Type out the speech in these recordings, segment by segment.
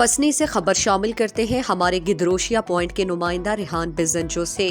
पसनी से खबर शामिल करते हैं हमारे गिदरोशिया पॉइंट के नुमाइंदा रिहान बिजंजो से।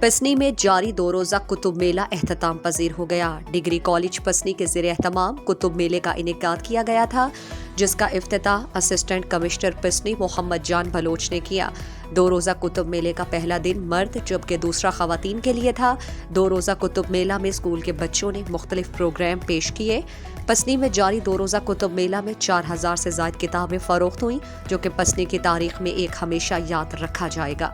पसनी में जारी 2 रोजा कुतुब मेला एहतमाम पजीर हो गया। डिग्री कॉलेज पसनी के ज़ेर एहतमाम कुतुब मेले का इनेकाद किया गया था, जिसका इफ्तिताह असिस्टेंट कमिश्नर पसनी मोहम्मद जान बलोच ने किया। 2 रोजा कुतुब मेले का पहला दिन मर्द जबकि दूसरा खवातीन के लिए था। 2 रोजा कुतुब मेला में स्कूल के बच्चों ने मुख्तलिफ प्रोग्राम पेश किए। पसनी में जारी 2 रोजा कुतुब मेला में 4000 से ज्यादा किताबें फरोख्त हुई, जो कि पसनी की तारीख में एक हमेशा याद रखा जाएगा।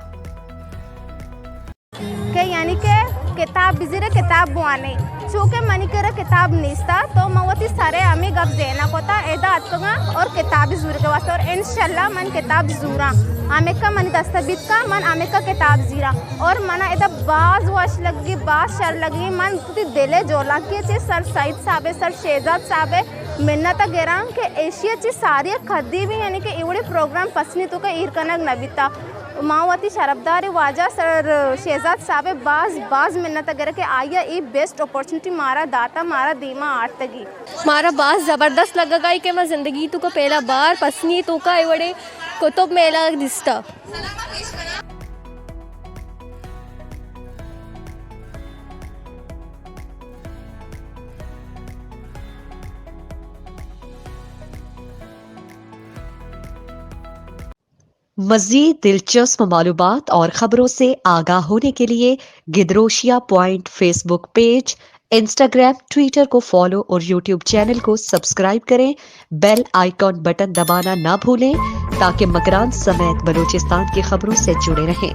यानी कि किताब बिजिरे किताब बुआने चूँकि मनी कर किताब निस्ता तो मवती सारे आमी गप देना कोता एदा अतगा और किताब जूर के वास्ते और इंशाल्लाह मन किताब जूरा आमे का मन दस्तबीत का मन आमे का किताब जीरा और मना एदा बाज वाश लगी बाज शर लगी मन तुती दिले जोला के चे सर सईद साहब सर शहजाद साहब मिन्नत गेरां के एशिया ची सारी खद्दी भी यानी कि इवड़े प्रोग्राम पसनी तो का ईरकनक नबिता मावती शरबदार वाजा सर शहजाद साहब बाज मिन्नत अगर के आया ये बेस्ट अपॉर्चुनिटी मारा दाता मारा दीमा आर्तगी मारा बास ज़बरदस्त लगेगा कि मैं ज़िंदगी तो को पहला बार पसनी तो का एवड़े कुतुब मेला दिसता। मज़ीद दिलचस्प मालूमात और ख़बरों से आगाह होने के लिए गिदरोशिया point Facebook page, Instagram, Twitter को फॉलो और यूट्यूब चैनल को सब्सक्राइब करें। बेल आइकॉन बटन दबाना ना भूलें ताकि मकरान समेत बलूचिस्तान की खबरों से जुड़े रहें।